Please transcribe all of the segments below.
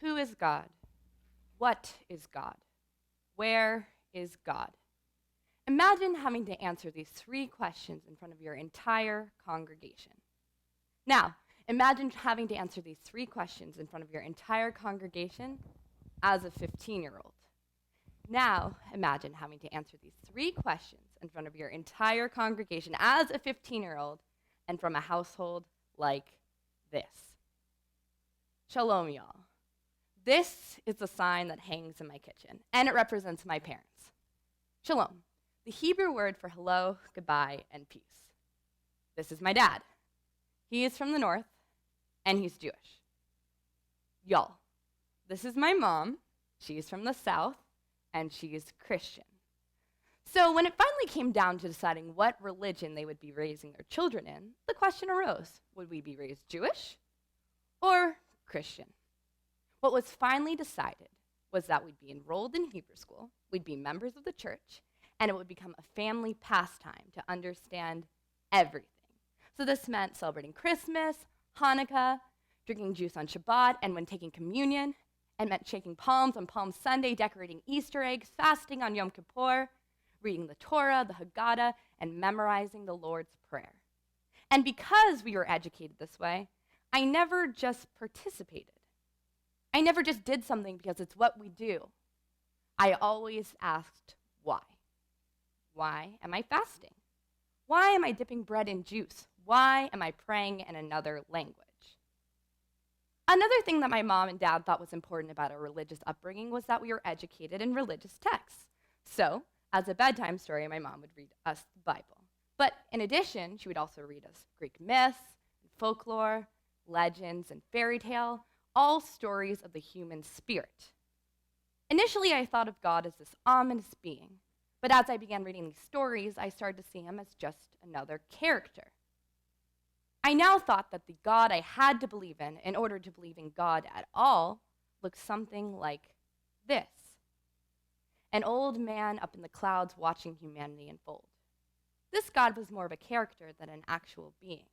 Who is God? What is God? Where is God? Imagine having to answer these three questions in front of your entire congregation. Now, imagine having to answer these three questions in front of your entire congregation as a 15-year-old. Now, imagine having to answer these three questions in front of your entire congregation as a 15-year-old and from a household like this. Shalom, y'all. This is the sign that hangs in my kitchen, and it represents my parents. Shalom, the Hebrew word for hello, goodbye, and peace. This is my dad. He is from the north, and he's Jewish. Y'all, this is my mom. She's from the south, and she's Christian. So when it finally came down to deciding what religion they would be raising their children in, the question arose, would we be raised Jewish or Christian? What was finally decided was that we'd be enrolled in Hebrew school, we'd be members of the church, and it would become a family pastime to understand everything. So this meant celebrating Christmas, Hanukkah, drinking juice on Shabbat, and when taking communion, and meant shaking palms on Palm Sunday, decorating Easter eggs, fasting on Yom Kippur, reading the Torah, the Haggadah, and memorizing the Lord's Prayer. And because we were educated this way, I never just participated. I never just did something because it's what we do. I always asked why. Why am I fasting? Why am I dipping bread in juice? Why am I praying in another language? Another thing that my mom and dad thought was important about our religious upbringing was that we were educated in religious texts. So, as a bedtime story, my mom would read us the Bible. But in addition, she would also read us Greek myths, and folklore, legends, and fairy tale, all stories of the human spirit. Initially, I thought of God as this ominous being, but as I began reading these stories, I started to see him as just another character. I now thought that the God I had to believe in order to believe in God at all looked something like this. An old man up in the clouds watching humanity unfold. This God was more of a character than an actual being.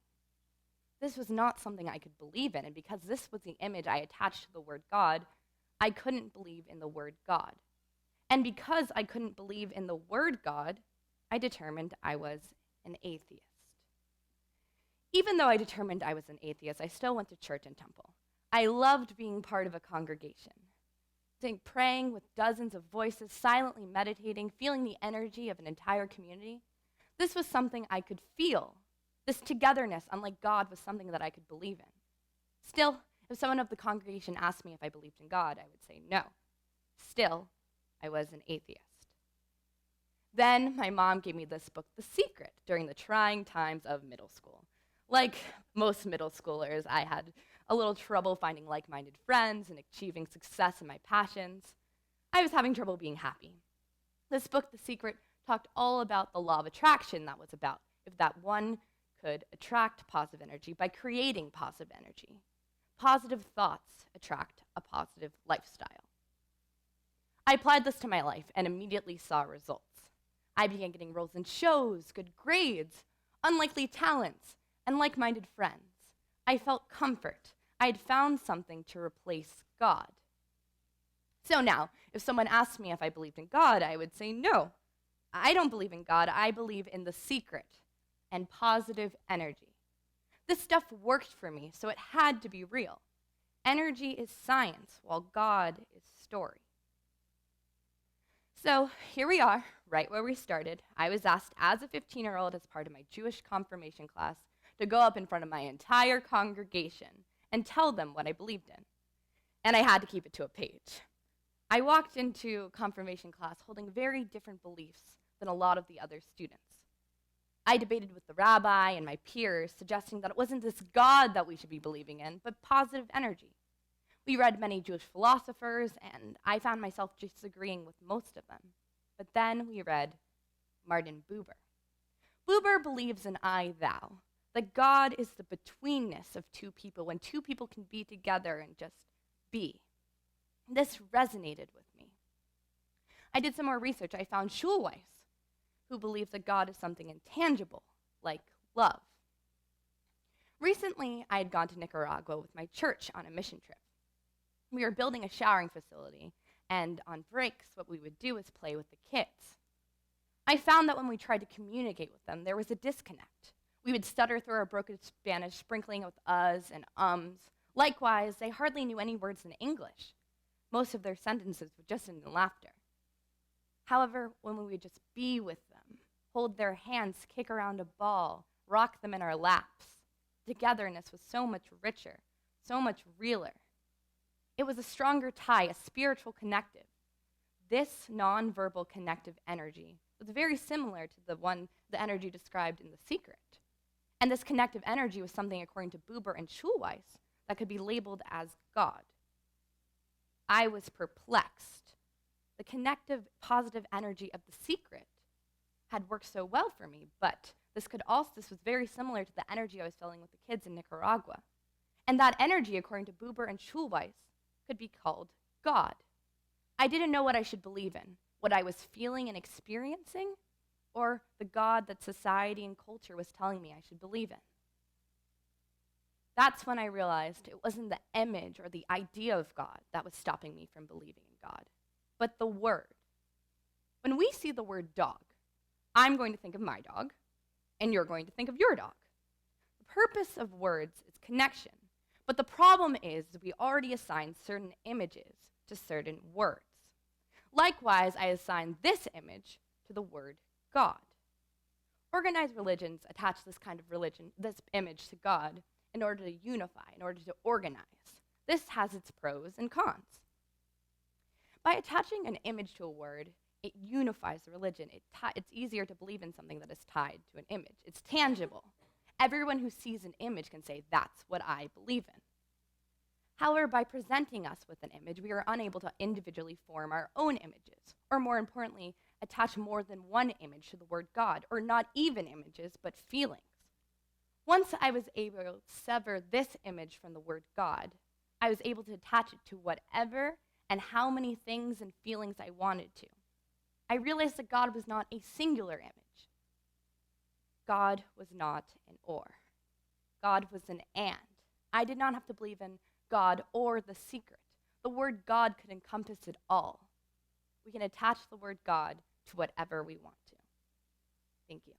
This was not something I could believe in, and because this was the image I attached to the word God, I couldn't believe in the word God. And because I couldn't believe in the word God, I determined I was an atheist. Even though I determined I was an atheist, I still went to church and temple. I loved being part of a congregation. Praying with dozens of voices, silently meditating, feeling the energy of an entire community. This was something I could feel. This togetherness, unlike God, was something that I could believe in. Still, if someone of the congregation asked me if I believed in God, I would say no. Still, I was an atheist. Then my mom gave me this book, The Secret, during the trying times of middle school. Like most middle schoolers, I had a little trouble finding like-minded friends and achieving success in my passions. I was having trouble being happy. This book, The Secret, talked all about the law of attraction that was about if that one could attract positive energy by creating positive energy. Positive thoughts attract a positive lifestyle. I applied this to my life and immediately saw results. I began getting roles in shows, good grades, unlikely talents, and like-minded friends. I felt comfort. I had found something to replace God. So now, if someone asked me if I believed in God, I would say no. I don't believe in God. I believe in the secret and positive energy. This stuff worked for me, so it had to be real. Energy is science, while God is story. So here we are, right where we started. I was asked as a 15-year-old as part of my Jewish confirmation class to go up in front of my entire congregation and tell them what I believed in. And I had to keep it to a page. I walked into confirmation class holding very different beliefs than a lot of the other students. I debated with the rabbi and my peers, suggesting that it wasn't this God that we should be believing in, but positive energy. We read many Jewish philosophers, and I found myself disagreeing with most of them. But then we read Martin Buber. Buber believes in I, thou, that God is the betweenness of two people, when two people can be together and just be. This resonated with me. I did some more research. I found Schulweis, who believes that God is something intangible, like love. Recently, I had gone to Nicaragua with my church on a mission trip. We were building a showering facility, and on breaks, what we would do is play with the kids. I found that when we tried to communicate with them, there was a disconnect. We would stutter through our broken Spanish, sprinkling with uhs and ums. Likewise, they hardly knew any words in English. Most of their sentences would just end in laughter. However, when we would just be with them, hold their hands, kick around a ball, rock them in our laps, togetherness was so much richer, so much realer. It was a stronger tie, a spiritual connective. This nonverbal connective energy was very similar to the energy described in The Secret. And this connective energy was something, according to Buber and Schulweis, that could be labeled as God. I was perplexed. The connective, positive energy of The Secret had worked so well for me, but this was very similar to the energy I was feeling with the kids in Nicaragua. And that energy, according to Buber and Schulweis, could be called God. I didn't know what I should believe in, what I was feeling and experiencing, or the God that society and culture was telling me I should believe in. That's when I realized it wasn't the image or the idea of God that was stopping me from believing in God, but the word. When we see the word dog, I'm going to think of my dog, and you're going to think of your dog. The purpose of words is connection, but the problem is we already assign certain images to certain words. Likewise, I assign this image to the word God. Organized religions attach this image to God in order to unify, in order to organize. This has its pros and cons. By attaching an image to a word, it unifies the religion. It's easier to believe in something that is tied to an image. It's tangible. Everyone who sees an image can say, that's what I believe in. However, by presenting us with an image, we are unable to individually form our own images, or more importantly, attach more than one image to the word God, or not even images, but feelings. Once I was able to sever this image from the word God, I was able to attach it to whatever and how many things and feelings I wanted to. I realized that God was not a singular image. God was not an or. God was an and. I did not have to believe in God or The Secret. The word God could encompass it all. We can attach the word God to whatever we want to. Thank you.